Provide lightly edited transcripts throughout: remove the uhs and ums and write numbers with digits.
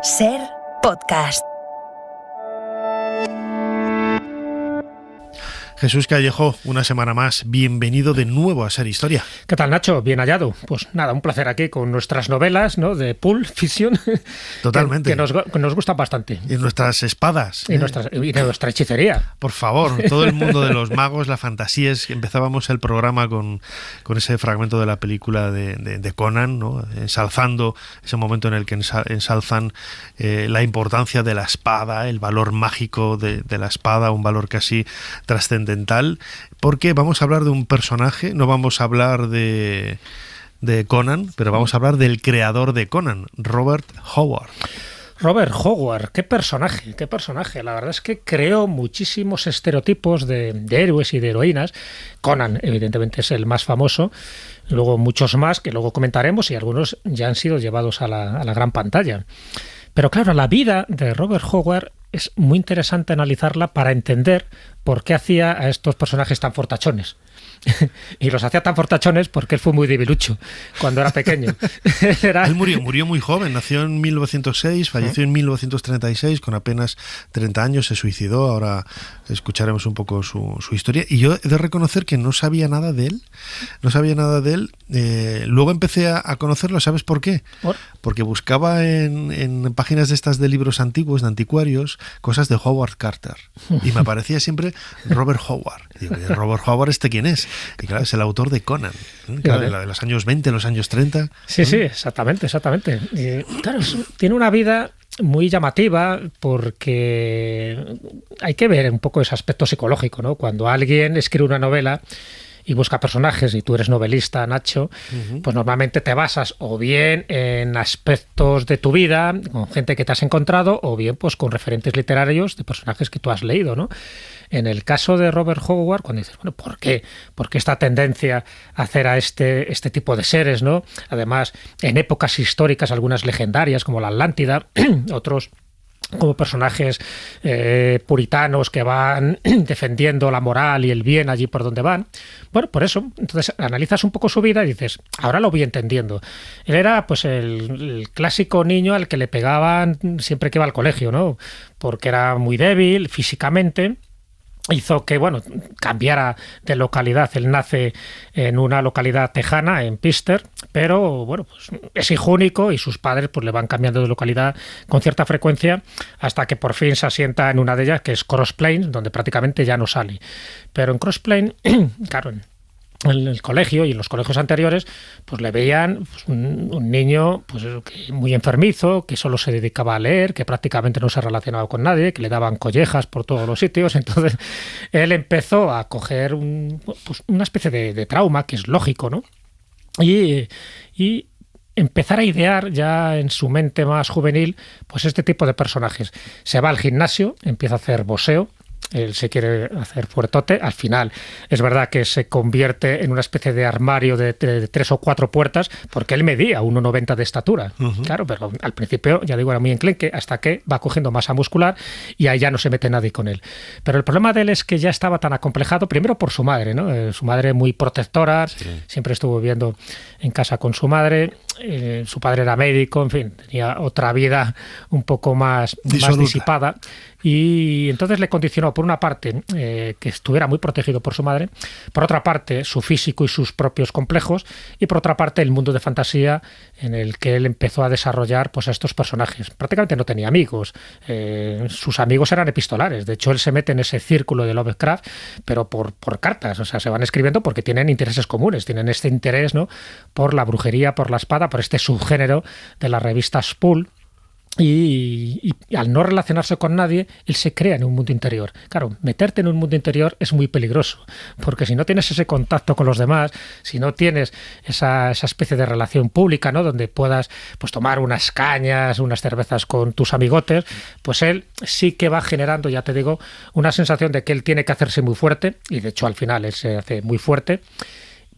Ser Podcast. Jesús Callejo, una semana más, bienvenido de nuevo a Ser Historia. ¿Qué tal, Nacho? Bien hallado. Pues nada, un placer aquí con nuestras novelas, ¿no?, de Pulp Fiction. Totalmente. Que nos gustan bastante. Y nuestras espadas. Y nuestra hechicería. Por favor, todo el mundo de los magos, la fantasía. Empezábamos el programa con ese fragmento de la película de Conan, ¿no?, ensalzando ese momento en el que ensalzan la importancia de la espada, el valor mágico de la espada, un valor casi trascendental, porque vamos a hablar de un personaje, no vamos a hablar de Conan, pero vamos a hablar del creador de Conan, Robert Howard. Robert Howard, qué personaje. La verdad es que creó muchísimos estereotipos de héroes y de heroínas. Conan, evidentemente, es el más famoso. Luego muchos más que luego comentaremos y algunos ya han sido llevados a la gran pantalla. Pero claro, la vida de Robert Howard es muy interesante analizarla para entender por qué hacía a estos personajes tan fortachones. Y los hacía tan fortachones porque él fue muy debilucho cuando era pequeño. Él murió muy joven, nació en 1906, falleció en 1936, con apenas 30 años, se suicidó. Ahora escucharemos un poco su historia. Y yo he de reconocer que no sabía nada de él. Luego empecé a conocerlo, ¿sabes por qué? Porque buscaba en páginas de estas de libros antiguos, de anticuarios, cosas de Howard Carter. Y me aparecía siempre Robert Howard. Y digo, ¿Robert Howard quién es? Y claro, es el autor de Conan, claro, de los años 20, los años 30. Sí, exactamente. Y, claro, tiene una vida muy llamativa porque hay que ver un poco ese aspecto psicológico, ¿no? Cuando alguien escribe una novela y busca personajes, y tú eres novelista, Nacho, pues normalmente te basas o bien en aspectos de tu vida, con gente que te has encontrado, o bien pues con referentes literarios de personajes que tú has leído, ¿no? En el caso de Robert Howard, cuando dices, bueno, ¿por qué? ¿Por qué esta tendencia a hacer a este tipo de seres, ¿no? Además, en épocas históricas, algunas legendarias, como la Atlántida, otros como personajes puritanos que van defendiendo la moral y el bien allí por donde van. Bueno, por eso, entonces analizas un poco su vida y dices, ahora lo voy entendiendo. Él era pues el clásico niño al que le pegaban siempre que iba al colegio, ¿no? Porque era muy débil físicamente. Hizo que, bueno, cambiara de localidad. Él nace en una localidad tejana, en Píster, pero, bueno, pues es hijo único y sus padres pues le van cambiando de localidad con cierta frecuencia hasta que por fin se asienta en una de ellas, que es Cross Plains, donde prácticamente ya no sale. Pero en Cross Plains, claro, en el colegio y en los colegios anteriores, pues le veían pues, un niño pues muy enfermizo, que solo se dedicaba a leer, que prácticamente no se relacionaba con nadie, que le daban collejas por todos los sitios. Entonces él empezó a coger una especie de trauma, que es lógico, ¿no? Y empezar a idear ya en su mente más juvenil pues este tipo de personajes. Se va al gimnasio, empieza a hacer boxeo. Él se quiere hacer fuertote. Al final es verdad que se convierte en una especie de armario de 3 o 4 puertas, porque él medía 1,90 de estatura. Claro, pero al principio, ya digo, era muy enclenque, hasta que va cogiendo masa muscular y ahí ya no se mete nadie con él. Pero el problema de él es que ya estaba tan acomplejado, primero por su madre, ¿no? Su madre muy protectora, sí. Siempre estuvo viviendo en casa con su madre. Su padre era médico, en fin, tenía otra vida un poco más disipada. Y entonces le condicionó, por una parte, que estuviera muy protegido por su madre, por otra parte, su físico y sus propios complejos, y por otra parte, el mundo de fantasía en el que él empezó a desarrollar pues, a estos personajes. Prácticamente no tenía amigos, sus amigos eran epistolares. De hecho, él se mete en ese círculo de Lovecraft, pero por cartas, o sea, se van escribiendo porque tienen intereses comunes, tienen este interés, ¿no?, por la brujería, por la espada, por este subgénero de las revistas Pulp. Y al no relacionarse con nadie, él se crea en un mundo interior. Claro, meterte en un mundo interior es muy peligroso, porque si no tienes ese contacto con los demás, si no tienes esa especie de relación pública, ¿no?, donde puedas pues tomar unas cañas, unas cervezas con tus amigotes, pues él sí que va generando, ya te digo, una sensación de que él tiene que hacerse muy fuerte, y de hecho al final él se hace muy fuerte.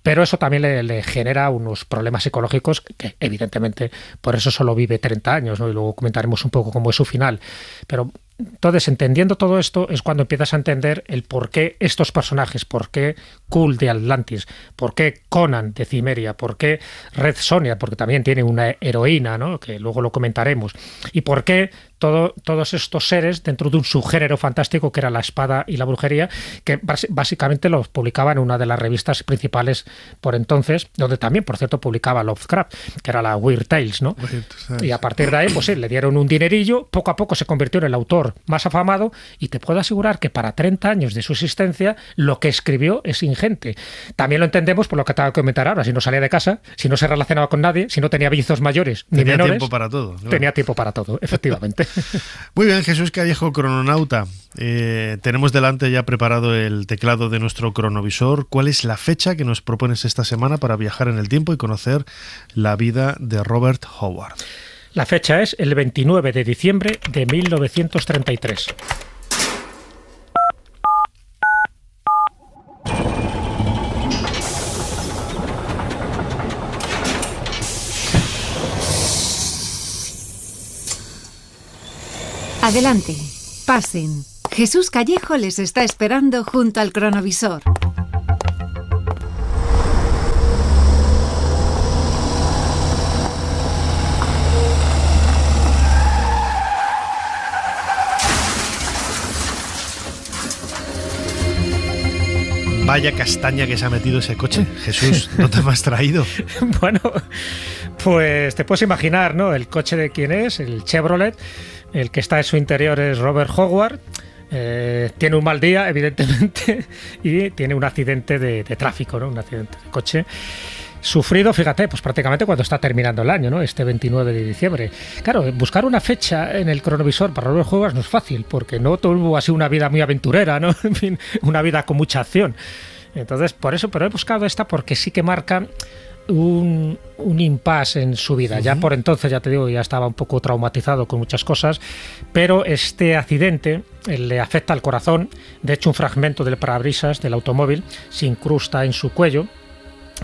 Pero eso también le genera unos problemas psicológicos que, evidentemente, por eso solo vive 30 años, ¿no? Y luego comentaremos un poco cómo es su final. Pero Entonces, entendiendo todo esto es cuando empiezas a entender el por qué estos personajes, por qué Kul de Atlantis, por qué Conan de Cimmeria, por qué Red Sonja, porque también tiene una heroína, ¿no?, que luego lo comentaremos, y por qué todos estos seres dentro de un subgénero fantástico que era la espada y la brujería, que básicamente los publicaba en una de las revistas principales por entonces, donde también, por cierto, publicaba Lovecraft, que era la Weird Tales, ¿no? Y a partir de ahí, pues sí, le dieron un dinerillo, poco a poco se convirtió en el autor más afamado, y te puedo asegurar que para 30 años de su existencia, lo que escribió es ingente. También lo entendemos por lo que te voy a comentar ahora: si no salía de casa, si no se relacionaba con nadie, si no tenía vicios mayores ni menores. Tenía tiempo para todo, ¿no? Tenía tiempo para todo, efectivamente. Muy bien, Jesús Callejo, crononauta. Tenemos delante ya preparado el teclado de nuestro cronovisor. ¿Cuál es la fecha que nos propones esta semana para viajar en el tiempo y conocer la vida de Robert Howard? La fecha es el 29 de diciembre de 1933. Adelante, pasen. Jesús Callejo les está esperando junto al cronovisor. Vaya castaña que se ha metido ese coche. Jesús, ¿no te me has traído? Bueno, pues te puedes imaginar, ¿no?, el coche de quién es, el Chevrolet. El que está en su interior es Robert Howard. Tiene un mal día, evidentemente, y tiene un accidente de tráfico, ¿no?, un accidente de coche sufrido, fíjate, pues prácticamente cuando está terminando el año, ¿no?, este 29 de diciembre. Claro, buscar una fecha en el cronovisor para Robert Howard no es fácil, porque no tuvo así una vida muy aventurera, ¿no? En fin, una vida con mucha acción. Entonces, por eso, pero he buscado esta porque sí que marca un impasse en su vida. Ya por entonces, ya te digo, ya estaba un poco traumatizado con muchas cosas, pero este accidente le afecta al corazón. De hecho, un fragmento del parabrisas del automóvil se incrusta en su cuello,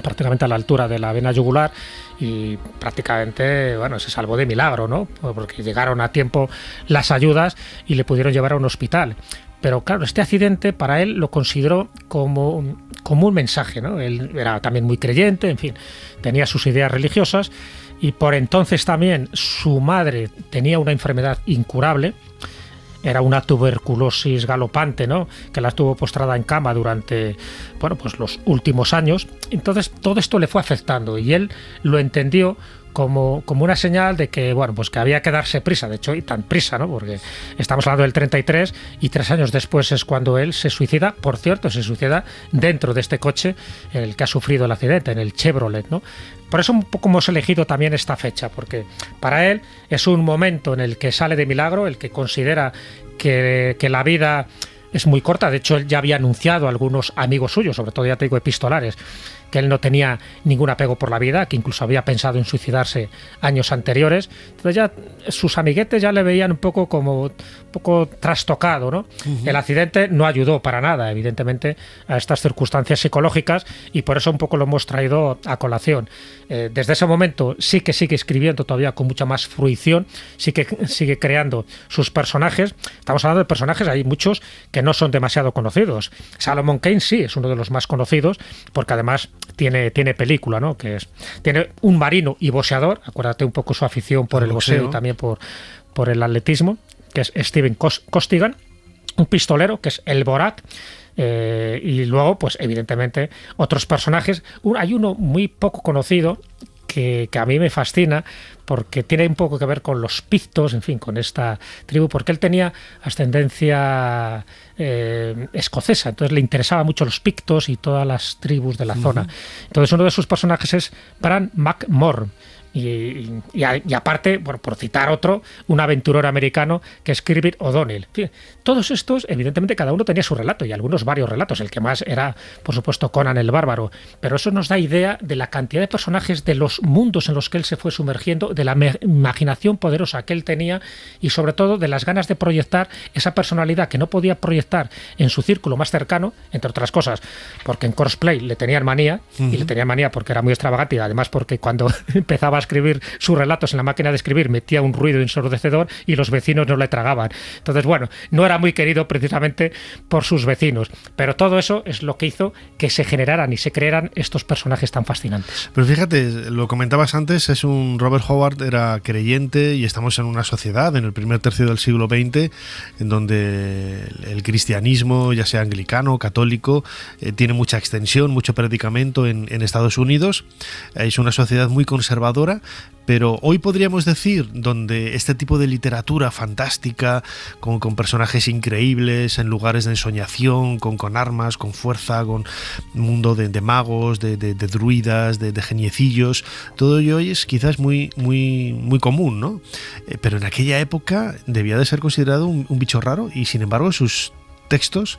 prácticamente a la altura de la vena yugular, y prácticamente, bueno, se salvó de milagro, ¿no?, porque llegaron a tiempo las ayudas y le pudieron llevar a un hospital. Pero claro, este accidente para él lo consideró como un mensaje, ¿no? Él era también muy creyente, en fin, tenía sus ideas religiosas, y por entonces también su madre tenía una enfermedad incurable. Era una tuberculosis galopante, ¿no?, que la estuvo postrada en cama durante, bueno, pues los últimos años. Entonces todo esto le fue afectando y él lo entendió como una señal de que, bueno, pues que había que darse prisa. De hecho, y tan prisa, ¿no?, porque estamos hablando del 33 y 3 años después es cuando él se suicida. Por cierto, se suicida dentro de este coche en el que ha sufrido el accidente, en el Chevrolet, ¿no? Por eso un poco hemos elegido también esta fecha, porque para él es un momento en el que sale de milagro, el que considera que la vida es muy corta. De hecho, él ya había anunciado a algunos amigos suyos, sobre todo, ya te digo, epistolares, que él no tenía ningún apego por la vida, que incluso había pensado en suicidarse años anteriores. Entonces ya sus amiguetes ya le veían un poco trastocado, ¿no? El accidente no ayudó para nada, evidentemente, a estas circunstancias psicológicas, y por eso un poco lo hemos traído a colación. Desde ese momento sí que sigue escribiendo todavía con mucha más fruición, sí que sigue creando sus personajes. Estamos hablando de personajes, hay muchos que no son demasiado conocidos. Solomon Kane sí es uno de los más conocidos, porque además tiene película, ¿no?, tiene un marino y boxeador. Acuérdate un poco su afición por el boxeo y también por el atletismo, que es Steven Costigan. Un pistolero, que es el Borat. Y luego, pues evidentemente, otros personajes. Hay uno muy poco conocido que a mí me fascina, porque tiene un poco que ver con los pictos, en fin, con esta tribu, porque él tenía ascendencia escocesa, entonces le interesaba mucho los pictos y todas las tribus de la zona. Entonces uno de sus personajes es Bran McMorn. Y aparte, bueno, por citar otro, un aventurero americano que es Kirby O'Donnell. Todos estos, evidentemente, cada uno tenía su relato, y algunos varios relatos. El que más era, por supuesto, Conan el Bárbaro. Pero eso nos da idea de la cantidad de personajes, de los mundos en los que él se fue sumergiendo, de la imaginación poderosa que él tenía, y sobre todo de las ganas de proyectar esa personalidad que no podía proyectar en su círculo más cercano, entre otras cosas, porque en cosplay le tenían manía, y le tenían manía porque era muy extravagante, y además porque cuando empezaba escribir sus relatos en la máquina de escribir, metía un ruido ensordecedor y los vecinos no le tragaban. Entonces, bueno, no era muy querido precisamente por sus vecinos, pero todo eso es lo que hizo que se generaran y se crearan estos personajes tan fascinantes. Pero fíjate, lo comentabas antes, Robert Howard era creyente y estamos en una sociedad en el primer tercio del siglo XX en donde el cristianismo, ya sea anglicano, católico, tiene mucha extensión, mucho predicamento en Estados Unidos. Es una sociedad muy conservadora, pero hoy podríamos decir donde este tipo de literatura fantástica, con personajes increíbles, en lugares de ensoñación, con armas, con fuerza, con un mundo de magos, de druidas, de geniecillos, todo ello hoy es quizás muy común, ¿no? Pero en aquella época debía de ser considerado un bicho raro y sin embargo sus textos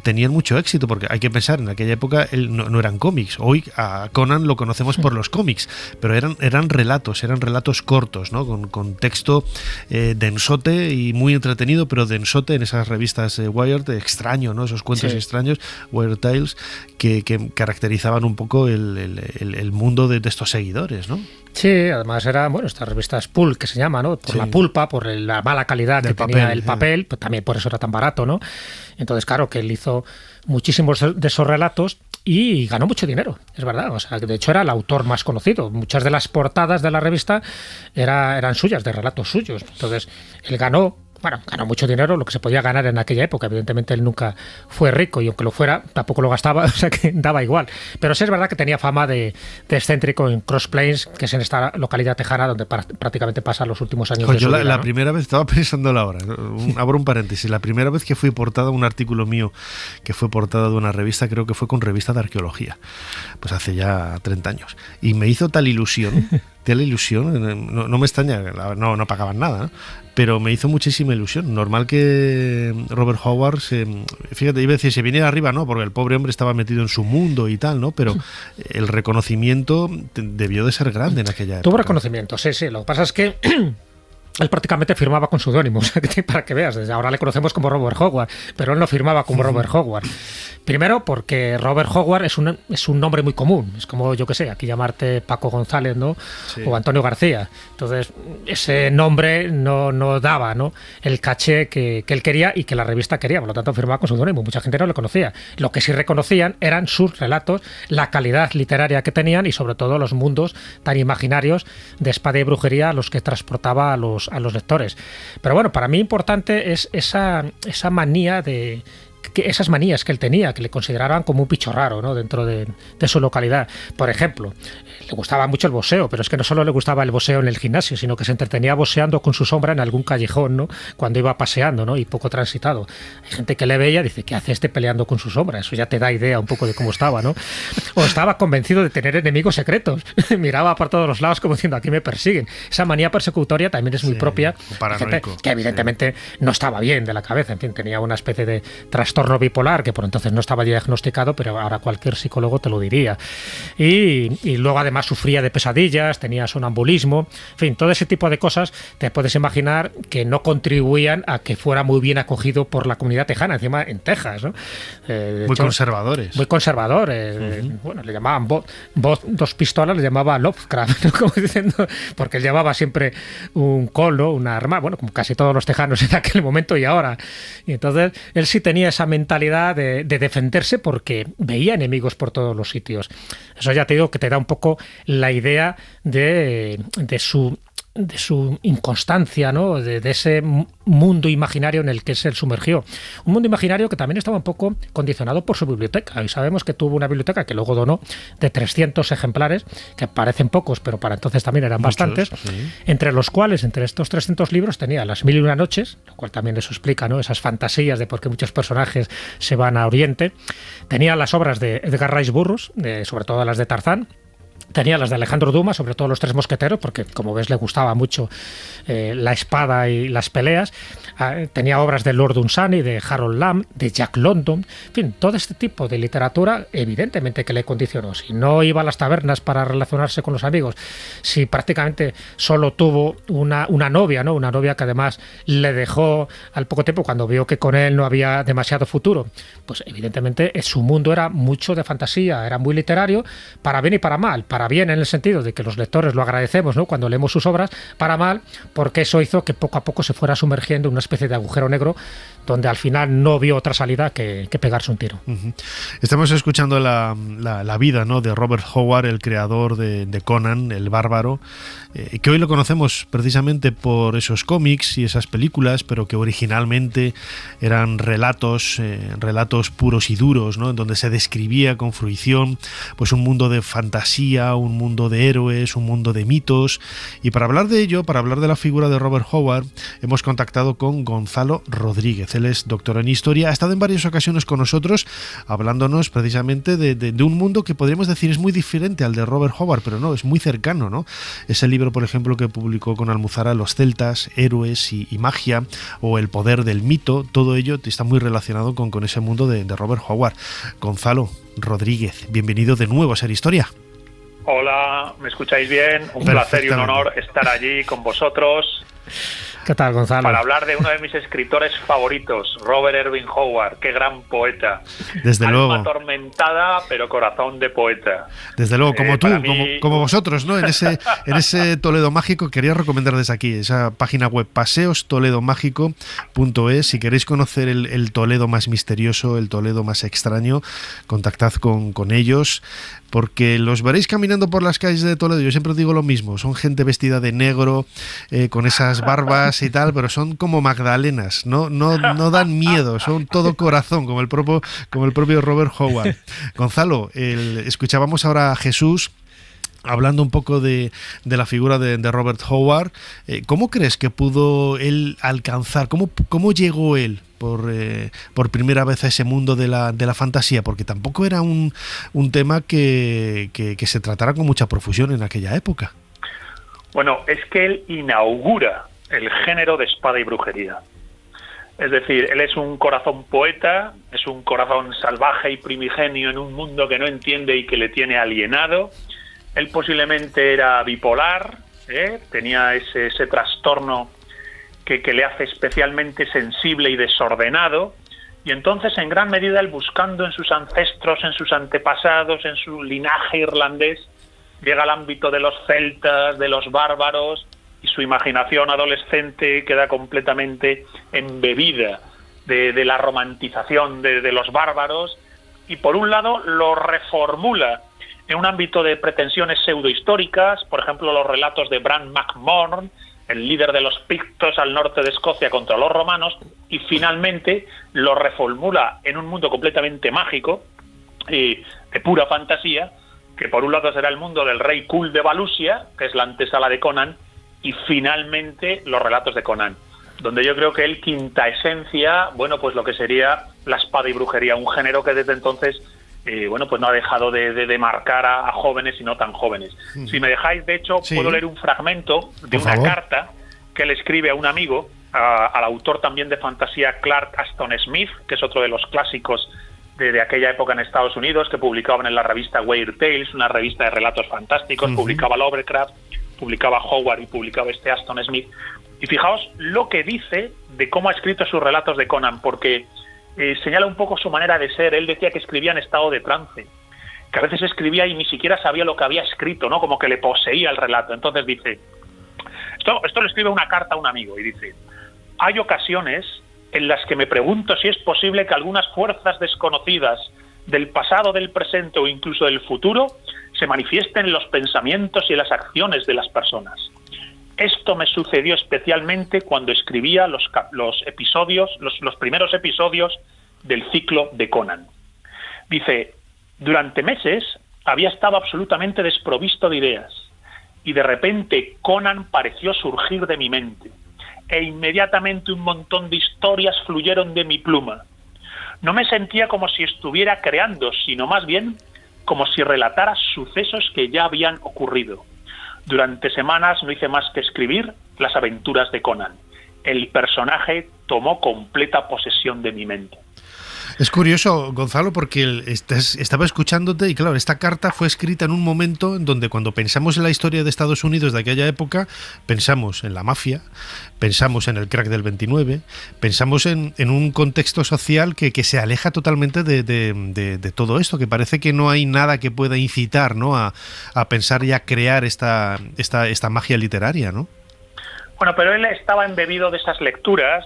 tenían mucho éxito, porque hay que pensar, en aquella época no eran cómics. Hoy a Conan lo conocemos por los cómics, pero eran relatos cortos, ¿no? Con texto densote y muy entretenido, pero densote en esas revistas Wired, extraño, ¿no? Esos cuentos extraños, Wired Tales, que caracterizaban un poco el mundo de estos seguidores, ¿no? Sí, además era, bueno, estas revistas pulp que se llama, ¿no? Por la pulpa, por la mala calidad que tenía el papel, pues también por eso era tan barato, ¿no? Entonces, claro, que él hizo muchísimos de esos relatos y ganó mucho dinero, es verdad. O sea, de hecho era el autor más conocido. Muchas de las portadas de la revista eran suyas, de relatos suyos. Entonces, él ganó mucho dinero, lo que se podía ganar en aquella época. Evidentemente él nunca fue rico y aunque lo fuera, tampoco lo gastaba, o sea que daba igual. Pero sí es verdad que tenía fama de excéntrico en Cross Plains, que es en esta localidad tejana donde prácticamente pasa los últimos años de su vida, la ¿no? primera vez, estaba pensando ahora, abro un paréntesis, la primera vez que fui portada, un artículo mío que fue portada de una revista, creo que fue con revista de arqueología, pues hace ya 30 años. Y me hizo tal ilusión, no me extraña, no pagaban nada, ¿no? Pero me hizo muchísima ilusión. Normal que Robert Howard fíjate, iba a decir, se viniera arriba, ¿no? Porque el pobre hombre estaba metido en su mundo y tal, ¿no? Pero el reconocimiento debió de ser grande en aquella época. Tuvo reconocimiento, sí. Lo que pasa es que él prácticamente firmaba con seudónimo, para que veas, desde ahora le conocemos como Robert Howard, pero él no firmaba como Robert Howard. Primero porque Robert Howard es un nombre muy común, es como, yo qué sé, aquí llamarte Paco González, ¿no? Sí. O Antonio García. Entonces, ese nombre no daba, ¿no?, el caché que él quería y que la revista quería, por lo tanto firmaba con seudónimo. Mucha gente no le conocía. Lo que sí reconocían eran sus relatos, la calidad literaria que tenían y sobre todo los mundos tan imaginarios de espada y brujería a los que transportaba a los lectores. Pero bueno, para mí importante es esa manía esas manías que él tenía, que le consideraban como un bicho raro, ¿no?, dentro de su localidad. Por ejemplo, le gustaba mucho el boxeo, pero es que no solo le gustaba el boxeo en el gimnasio, sino que se entretenía boxeando con su sombra en algún callejón, ¿no?, cuando iba paseando, ¿no?, y poco transitado. Hay gente que le veía y dice, ¿qué hace este peleando con su sombra? Eso ya te da idea un poco de cómo estaba, ¿no? O estaba convencido de tener enemigos secretos. Miraba por todos los lados como diciendo, aquí me persiguen. Esa manía persecutoria también es muy propia de gente que evidentemente no estaba bien de la cabeza. En fin, tenía una especie de trastorno bipolar que por entonces no estaba diagnosticado, pero ahora cualquier psicólogo te lo diría. Y luego además sufría de pesadillas, tenía sonambulismo, en fin, todo ese tipo de cosas te puedes imaginar que no contribuían a que fuera muy bien acogido por la comunidad tejana, encima en Texas, ¿no? Muy conservadores. Muy conservadores. Bueno, le llamaban dos pistolas, le llamaba Lovecraft, ¿no?, como diciendo, porque él llevaba siempre un colo, una arma, bueno, como casi todos los tejanos en aquel momento y ahora. Y entonces él sí tenía esa mentalidad de defenderse porque veía enemigos por todos los sitios. Eso ya te digo que te da un poco la idea de su inconstancia, ¿no?, de ese mundo imaginario en el que se sumergió. Un mundo imaginario que también estaba un poco condicionado por su biblioteca. Y sabemos que tuvo una biblioteca que luego donó de 300 ejemplares, que parecen pocos, pero para entonces también eran bastantes, sí. Entre los cuales, entre estos 300 libros, tenía Las Mil y una Noches, lo cual también eso explica, ¿no?, esas fantasías de por qué muchos personajes se van a Oriente. Tenía las obras de Edgar Rice Burroughs, sobre todo las de Tarzán. Tenía las de Alejandro Dumas, sobre todo Los Tres Mosqueteros, porque como ves le gustaba mucho la espada y las peleas. Tenía obras de Lord Dunsany, de Harold Lamb, de Jack London. En fin, todo este tipo de literatura evidentemente que le condicionó. Si no iba a las tabernas para relacionarse con los amigos, si prácticamente solo tuvo una novia, ¿no?, una novia que además le dejó al poco tiempo cuando vio que con él no había demasiado futuro, pues evidentemente su mundo era mucho de fantasía, era muy literario, para bien y para mal. Para para bien en el sentido de que los lectores lo agradecemos, ¿no?, cuando leemos sus obras, para mal porque eso hizo que poco a poco se fuera sumergiendo en una especie de agujero negro donde al final no vio otra salida que pegarse un tiro. Estamos escuchando la vida, ¿no?, de Robert Howard, el creador de Conan, el Bárbaro, que hoy lo conocemos precisamente por esos cómics y esas películas, pero que originalmente eran relatos puros y duros, ¿no?, en donde se describía con fruición pues un mundo de fantasía, un mundo de héroes, un mundo de mitos. Y para hablar de ello, para hablar de la figura de Robert Howard, hemos contactado con Gonzalo Rodríguez. Él es doctor en historia, ha estado en varias ocasiones con nosotros hablándonos precisamente de un mundo que podríamos decir es muy diferente al de Robert Howard, pero no, es muy cercano, ¿no? Ese libro, por ejemplo, que publicó con Almuzara, Los celtas, héroes y magia, o El poder del mito, todo ello está muy relacionado con ese mundo de Robert Howard. Gonzalo Rodríguez, bienvenido de nuevo a Ser Historia. Hola, ¿me escucháis bien? Un placer y un honor estar allí con vosotros. ¿Qué tal, Gonzalo? Para hablar de uno de mis escritores favoritos, Robert Irving Howard. Qué gran poeta. Desde luego. Alma atormentada, pero corazón de poeta. Desde luego, como tú, como vosotros, ¿no? En ese Toledo Mágico, quería recomendar desde aquí esa página web, paseostoledomágico.es. Si queréis conocer el Toledo más misterioso, el Toledo más extraño, contactad con ellos, porque los veréis caminando por las calles de Toledo. Yo siempre digo lo mismo, son gente vestida de negro, con esas barbas y tal, pero son como magdalenas, no dan miedo, son todo corazón, como el propio Robert Howard. Gonzalo, escuchábamos ahora a Jesús hablando un poco de la figura de Robert Howard. ¿Cómo crees que pudo él alcanzar, cómo llegó él por primera vez a ese mundo de la fantasía? Porque tampoco era un tema que se tratara con mucha profusión en aquella época. Bueno, es que él inaugura el género de espada y brujería. Es decir, él es un corazón poeta, es un corazón salvaje y primigenio en un mundo que no entiende y que le tiene alienado. Él posiblemente era bipolar, tenía ese trastorno que le hace especialmente sensible y desordenado, y entonces en gran medida él, buscando en sus ancestros, en sus antepasados, en su linaje irlandés, llega al ámbito de los celtas, de los bárbaros, y su imaginación adolescente queda completamente embebida de la romantización de los bárbaros, y por un lado lo reformula en un ámbito de pretensiones pseudohistóricas, por ejemplo los relatos de Bran MacMorn, el líder de los pictos al norte de Escocia contra los romanos, y finalmente lo reformula en un mundo completamente mágico, de pura fantasía, que por un lado será el mundo del rey Kull de Valusia, que es la antesala de Conan, y finalmente los relatos de Conan, donde yo creo que él quinta esencia, bueno, pues lo que sería la espada y brujería, un género que desde entonces, bueno, pues no ha dejado de marcar a jóvenes y no tan jóvenes. Si me dejáis, de hecho, sí, puedo leer un fragmento de una carta que él escribe a un amigo, al autor también de fantasía Clark Aston Smith, que es otro de los clásicos de aquella época en Estados Unidos, que publicaban en la revista Weird Tales, una revista de relatos fantásticos, publicaba Lovecraft, publicaba Howard y publicaba Aston Smith. Y fijaos lo que dice de cómo ha escrito sus relatos de Conan, porque señala un poco su manera de ser. Él decía que escribía en estado de trance, que a veces escribía y ni siquiera sabía lo que había escrito, ¿no? Como que le poseía el relato. Entonces dice, esto le escribe una carta a un amigo, y dice: hay ocasiones en las que me pregunto si es posible que algunas fuerzas desconocidas del pasado, del presente o incluso del futuro se manifiesten en los pensamientos y en las acciones de las personas. Esto me sucedió especialmente cuando escribía los primeros episodios del ciclo de Conan. Dice, durante meses había estado absolutamente desprovisto de ideas, y de repente Conan pareció surgir de mi mente, e inmediatamente un montón de historias fluyeron de mi pluma. No me sentía como si estuviera creando, sino más bien como si relatara sucesos que ya habían ocurrido. Durante semanas no hice más que escribir las aventuras de Conan. El personaje tomó completa posesión de mi mente. Es curioso, Gonzalo, porque estaba escuchándote y claro, esta carta fue escrita en un momento en donde cuando pensamos en la historia de Estados Unidos de aquella época, pensamos en la mafia, pensamos en el crack del 29, pensamos en un contexto social que se aleja totalmente de todo esto, que parece que no hay nada que pueda incitar, ¿no?, a pensar y a crear esta magia literaria, ¿no? Bueno, pero él estaba embebido de esas lecturas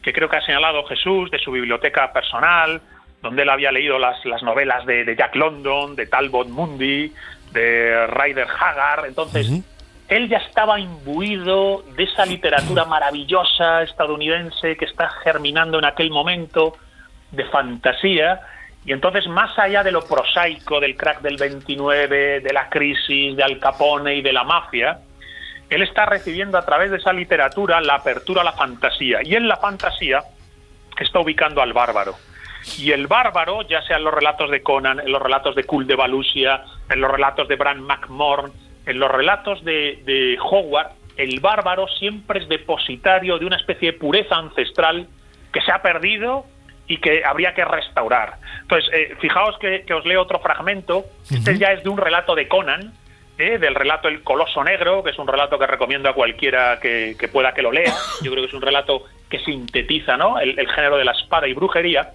que creo que ha señalado Jesús, de su biblioteca personal, donde él había leído las novelas de Jack London, de Talbot Mundy, de Rider Haggard. Entonces, él ya estaba imbuido de esa literatura maravillosa estadounidense que está germinando en aquel momento, de fantasía, y entonces, más allá de lo prosaico del crack del 29, de la crisis, de Al Capone y de la mafia, él está recibiendo a través de esa literatura la apertura a la fantasía, y en la fantasía está ubicando al bárbaro. Y el bárbaro, ya sea en los relatos de Conan, en los relatos de Cul de Valusia, en los relatos de Bran McMorn, en los relatos de Howard, el bárbaro siempre es depositario de una especie de pureza ancestral que se ha perdido y que habría que restaurar. Entonces, fijaos que os leo otro fragmento. Este ya es de un relato de Conan, del relato El Coloso Negro, que es un relato que recomiendo a cualquiera que pueda que lo lea. Yo creo que es un relato que sintetiza, ¿no?, el género de la espada y brujería.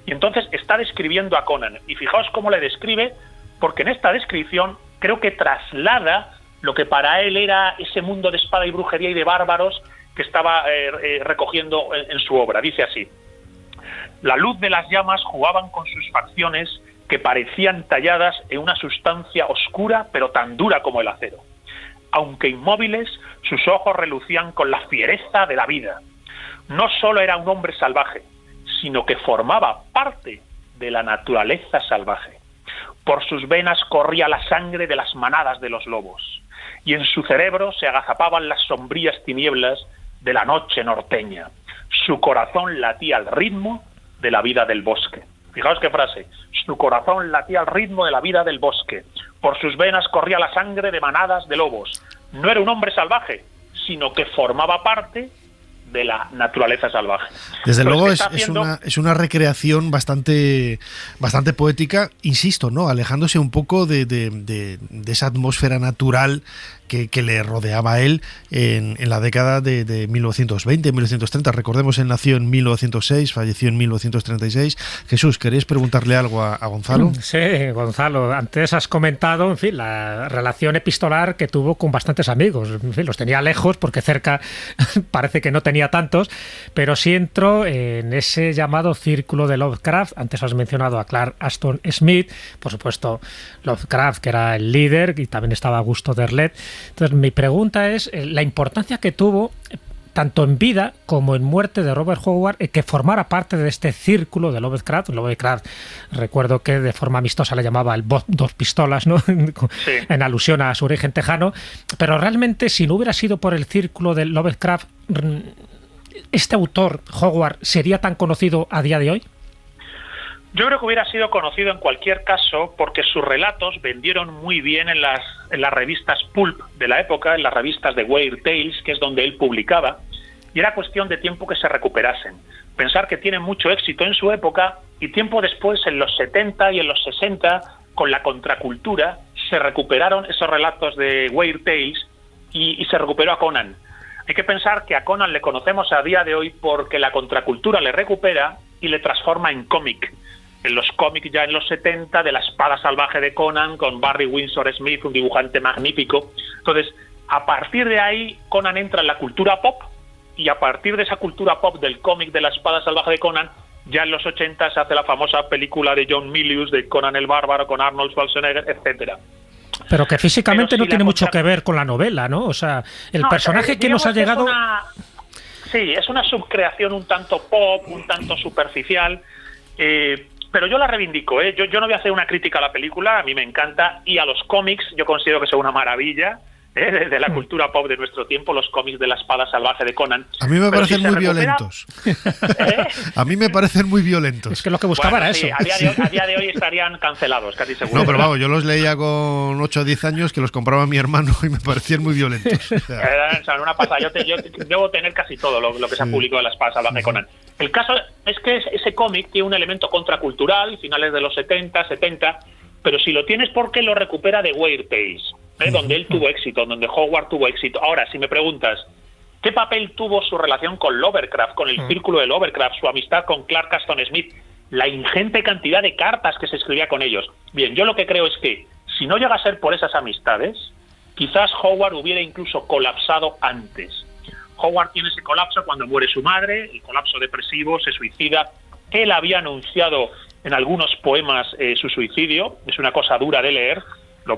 Y entonces está describiendo a Conan. Y fijaos cómo le describe, porque en esta descripción creo que traslada lo que para él era ese mundo de espada y brujería y de bárbaros que estaba recogiendo en su obra. Dice así: la luz de las llamas jugaban con sus facciones, que parecían talladas en una sustancia oscura pero tan dura como el acero. Aunque inmóviles, sus ojos relucían con la fiereza de la vida. No solo era un hombre salvaje, sino que formaba parte de la naturaleza salvaje. Por sus venas corría la sangre de las manadas de los lobos, y en su cerebro se agazapaban las sombrías tinieblas de la noche norteña. Su corazón latía al ritmo de la vida del bosque. Fijaos qué frase: su corazón latía al ritmo de la vida del bosque. Por sus venas corría la sangre de manadas de lobos. No era un hombre salvaje, sino que formaba parte de la naturaleza salvaje. Desde luego es una recreación bastante poética, insisto, ¿no?, alejándose un poco de esa atmósfera natural que le rodeaba a él en la década de 1920, 1930. Recordemos, él nació en 1906, falleció en 1936. Jesús, ¿queréis preguntarle algo a Gonzalo? Sí, Gonzalo, antes has comentado, en fin, la relación epistolar que tuvo con bastantes amigos. En fin, los tenía lejos porque cerca parece que no tenía tantos, pero sí entró en ese llamado círculo de Lovecraft. Antes has mencionado a Clark Ashton Smith, por supuesto Lovecraft, que era el líder, y también estaba Augusto Derleth. Entonces, mi pregunta es la importancia que tuvo, tanto en vida como en muerte, de Robert Howard, que formara parte de este círculo de Lovecraft. Lovecraft, recuerdo que de forma amistosa le llamaba el dos pistolas, ¿no? Sí. En alusión a su origen tejano. Pero realmente, si no hubiera sido por el círculo de Lovecraft, ¿este autor, Howard, sería tan conocido a día de hoy? Yo creo que hubiera sido conocido en cualquier caso, porque sus relatos vendieron muy bien en las revistas pulp de la época, en las revistas de Weird Tales, que es donde él publicaba, y era cuestión de tiempo que se recuperasen. Pensar que tienen mucho éxito en su época, y tiempo después, en los 70 y en los 60, con la contracultura, se recuperaron esos relatos de Weird Tales y se recuperó a Conan. Hay que pensar que a Conan le conocemos a día de hoy porque la contracultura le recupera y le transforma en cómic. En los cómics ya en los 70, de la espada salvaje de Conan, con Barry Windsor Smith, un dibujante magnífico. Entonces, a partir de ahí, Conan entra en la cultura pop, y a partir de esa cultura pop del cómic de la espada salvaje de Conan, ya en los 80 se hace la famosa película de John Milius, de Conan el Bárbaro, con Arnold Schwarzenegger, etcétera. Pero que físicamente no tiene mucho que ver con la novela, ¿no? O sea, el personaje que nos ha llegado... Sí, es una subcreación un tanto pop, un tanto superficial, pero yo la reivindico, Yo no voy a hacer una crítica a la película, a mí me encanta, y a los cómics yo considero que son una maravilla. de la cultura pop de nuestro tiempo, los cómics de la espada salvaje de Conan. A mí me Pero parecen si se muy recupera, violentos. A mí me parecen muy violentos. Es que lo que buscaba era sí, eso. A día de hoy estarían cancelados, casi seguro. No, pero vamos, yo los leía con 8 o 10 años, que los compraba mi hermano y me parecían muy violentos. O sea, Una pasada. Yo debo tener casi todo lo que se ha publicado de la espada salvaje de Conan. El caso es que ese cómic tiene un elemento contracultural, finales de los 70, pero si lo tienes porque lo recupera de Weird Tales, donde él tuvo éxito, donde Howard tuvo éxito. Ahora, si me preguntas, ¿qué papel tuvo su relación con Lovecraft, con el círculo de Lovecraft, su amistad con Clark Aston Smith, la ingente cantidad de cartas que se escribía con ellos? Bien, yo lo que creo es que, si no llega a ser por esas amistades, quizás Howard hubiera incluso colapsado antes. Howard tiene ese colapso cuando muere su madre, el colapso depresivo, se suicida. Él había anunciado en algunos poemas su suicidio, es una cosa dura de leer, lo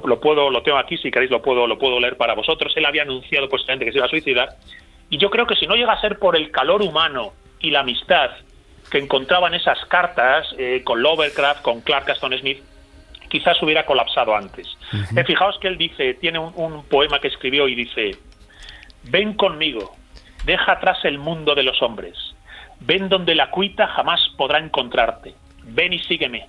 tengo aquí, si queréis lo puedo leer para vosotros. Él había anunciado posteriormente que se iba a suicidar, y yo creo que si no llega a ser por el calor humano y la amistad que encontraban esas cartas con Lovecraft, con Clark Aston Smith, quizás hubiera colapsado antes. Fijaos que él dice, tiene un poema que escribió y dice: ven conmigo, deja atrás el mundo de los hombres, ven donde la cuita jamás podrá encontrarte, ven y sígueme,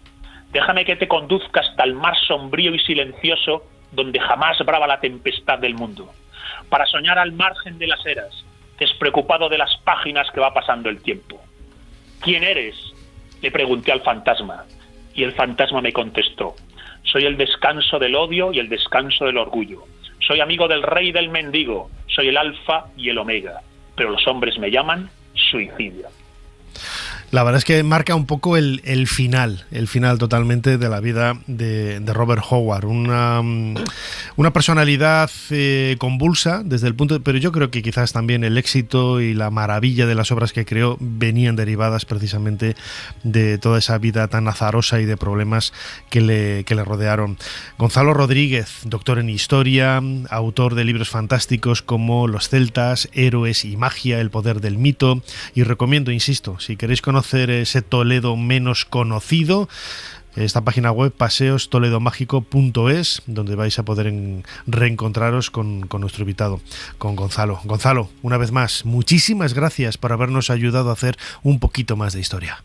déjame que te conduzca hasta el mar sombrío y silencioso donde jamás brava la tempestad del mundo, para soñar al margen de las eras, despreocupado de las páginas que va pasando el tiempo. ¿Quién eres?, le pregunté al fantasma, y el fantasma me contestó: soy el descanso del odio y el descanso del orgullo, soy amigo del rey y del mendigo, soy el alfa y el omega, pero los hombres me llaman suicidio. La verdad es que marca un poco el final totalmente de la vida de Robert Howard, una personalidad convulsa desde el punto pero yo creo que quizás también el éxito y la maravilla de las obras que creó venían derivadas precisamente de toda esa vida tan azarosa y de problemas que le rodearon. Gonzalo Rodríguez, doctor en historia, autor de libros fantásticos como Los celtas, Héroes y magia, El poder del mito, y recomiendo, insisto, si queréis conocer ese Toledo menos conocido, esta página web paseostoledomágico.es, donde vais a poder reencontraros con nuestro invitado, con Gonzalo. Gonzalo, una vez más, muchísimas gracias por habernos ayudado a hacer un poquito más de historia.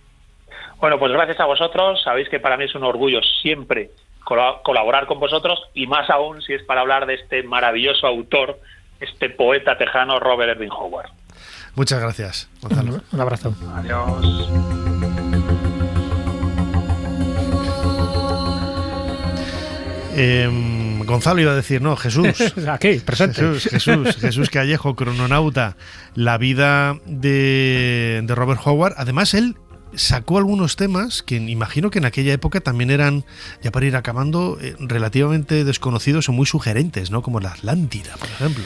Bueno, pues gracias a vosotros. Sabéis que para mí es un orgullo siempre colaborar con vosotros, y más aún si es para hablar de este maravilloso autor, este poeta tejano, Robert Irving Howard. Muchas gracias, Gonzalo. Un abrazo. Adiós. Gonzalo iba a decir, no, Jesús. Aquí, presente. Jesús Callejo, crononauta. La vida de Robert Howard. Además, él sacó algunos temas que imagino que en aquella época también eran, ya para ir acabando, relativamente desconocidos o muy sugerentes, ¿no? Como la Atlántida, por ejemplo.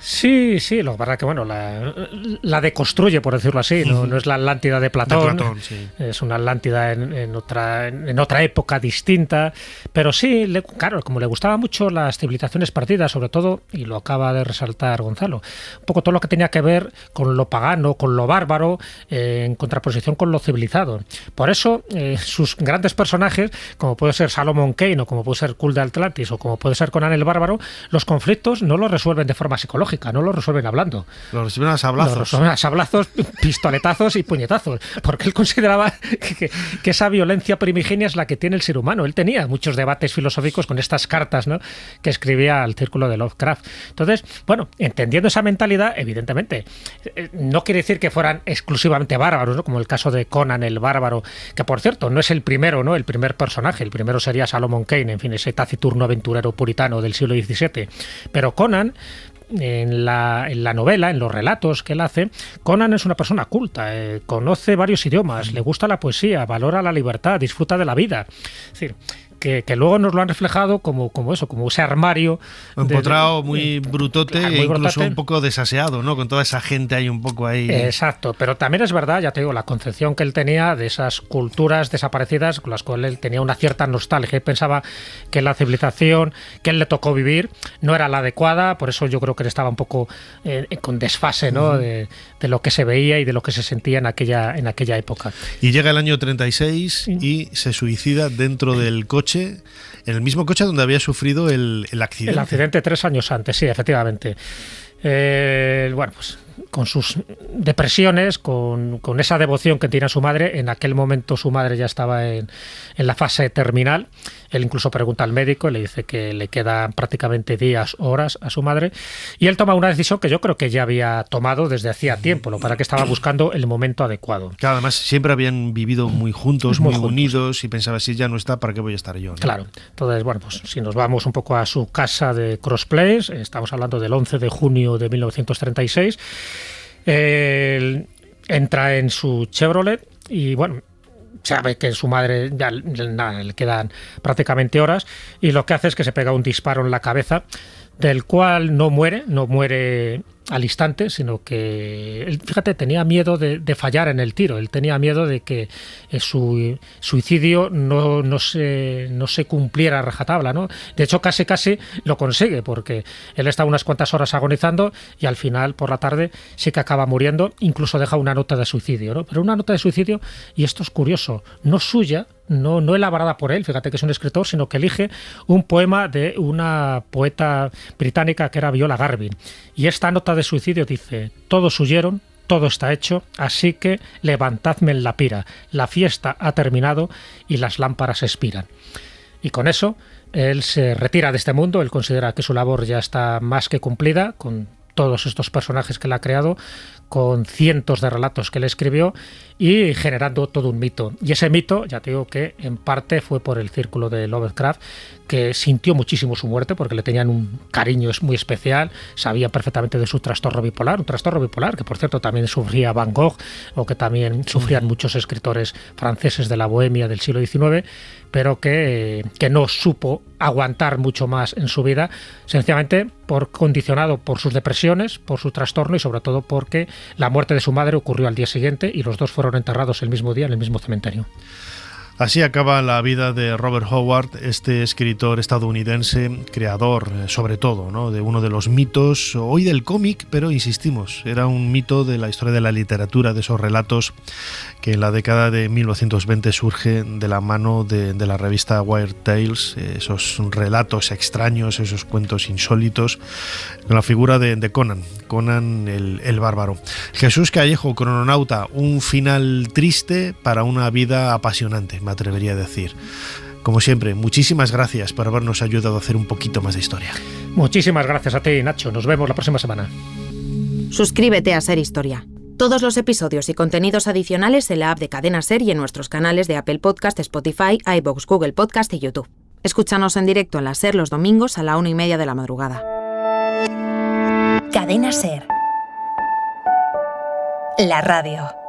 Sí, lo que pasa es que bueno, la deconstruye, por decirlo así, no es la Atlántida de Platón, sí. Es una Atlántida en otra época distinta, pero sí, claro, como le gustaban mucho las civilizaciones perdidas, sobre todo, y lo acaba de resaltar Gonzalo, un poco todo lo que tenía que ver con lo pagano, con lo bárbaro, en contraposición con lo civilizado. Por eso, sus grandes personajes, como puede ser Salomon Kane, o como puede ser Kull de Atlantis, o como puede ser Conan el Bárbaro, los conflictos no los resuelven de forma psicológica, no lo resuelven hablando. Lo resuelven a sablazos. Lo resuelven a sablazos, pistoletazos y puñetazos. Porque él consideraba que esa violencia primigenia es la que tiene el ser humano. Él tenía muchos debates filosóficos con estas cartas, ¿no?, que escribía al círculo de Lovecraft. Entonces, bueno, entendiendo esa mentalidad, evidentemente, no quiere decir que fueran exclusivamente bárbaros, ¿no?, como el caso de Conan el Bárbaro, que por cierto no es el primero, ¿no?, el primer personaje. El primero sería Salomon Kane, en fin, ese taciturno aventurero puritano del siglo XVII. Pero Conan, en la novela, en los relatos que él hace, Conan es una persona culta, conoce varios idiomas, le gusta la poesía, valora la libertad, disfruta de la vida. Es decir, que luego nos lo han reflejado como ese armario empotrado, muy brutote, muy e incluso brutote, un poco desaseado, ¿no?, con toda esa gente ahí un poco ahí. Exacto, pero también es verdad, ya te digo, la concepción que él tenía de esas culturas desaparecidas con las cuales él tenía una cierta nostalgia. Él pensaba que la civilización que él le tocó vivir no era la adecuada, por eso yo creo que él estaba un poco con desfase, ¿no?, de lo que se veía y de lo que se sentía en aquella época. Y llega el año 36 y se suicida dentro del coche coche, en el mismo coche donde había sufrido el accidente. El accidente 3 años antes, sí, efectivamente. Bueno, pues con sus depresiones, con esa devoción que tiene a su madre. En aquel momento su madre ya estaba en la fase terminal. Él incluso pregunta al médico y le dice que le quedan prácticamente días, horas a su madre. Y él toma una decisión que yo creo que ya había tomado desde hacía tiempo, lo para que estaba buscando el momento adecuado. Claro, además siempre habían vivido muy juntos, muy unidos, y pensaba, si ya no está, ¿para qué voy a estar yo?, ¿no? Claro. Entonces, bueno, pues si nos vamos un poco a su casa de Cross Place, estamos hablando del 11 de junio de 1936, él entra en su Chevrolet y, bueno, sabe que su madre ya nada, le quedan prácticamente horas, y lo que hace es que se pega un disparo en la cabeza, del cual no muere al instante, sino que él, fíjate, tenía miedo de fallar en el tiro. Él tenía miedo de que su suicidio no se cumpliera a rajatabla, ¿no? De hecho, casi lo consigue, porque él está unas cuantas horas agonizando y al final, por la tarde, sí que acaba muriendo. Incluso deja una nota de suicidio, ¿no? Pero una nota de suicidio, y esto es curioso, no suya, no elaborada por él, fíjate que es un escritor, sino que elige un poema de una poeta británica que era Viola Garvin. Y esta nota de suicidio dice: todos huyeron, todo está hecho, así que levantadme en la pira. La fiesta ha terminado y las lámparas expiran. Y con eso él se retira de este mundo. Él considera que su labor ya está más que cumplida, con todos estos personajes que él ha creado, con cientos de relatos que él escribió y generando todo un mito. Y ese mito, ya te digo que en parte fue por el círculo de Lovecraft, que sintió muchísimo su muerte porque le tenían un cariño muy especial, sabía perfectamente de su trastorno bipolar, un trastorno bipolar que, por cierto, también sufría Van Gogh, o que también sufrían muchos escritores franceses de la Bohemia del siglo XIX, pero que no supo aguantar mucho más en su vida, sencillamente condicionado por sus depresiones, por su trastorno y sobre todo porque la muerte de su madre ocurrió al día siguiente y los dos fueron enterrados el mismo día en el mismo cementerio. Así acaba la vida de Robert Howard, este escritor estadounidense, creador, sobre todo, ¿no?, de uno de los mitos hoy del cómic, pero insistimos, era un mito de la historia de la literatura, de esos relatos que en la década de 1920 surge de la mano de la revista Weird Tales, esos relatos extraños, esos cuentos insólitos, con la figura de Conan el bárbaro. Jesús Callejo, crononauta, un final triste para una vida apasionante, me atrevería a decir. Como siempre, muchísimas gracias por habernos ayudado a hacer un poquito más de historia. Muchísimas gracias a ti, Nacho. Nos vemos la próxima semana. Suscríbete a Ser Historia. Todos los episodios y contenidos adicionales en la app de Cadena Ser y en nuestros canales de Apple Podcast, Spotify, iVoox, Google Podcast y YouTube. Escúchanos en directo en la Ser los domingos a la 1:30 de la madrugada. Cadena Ser. La radio.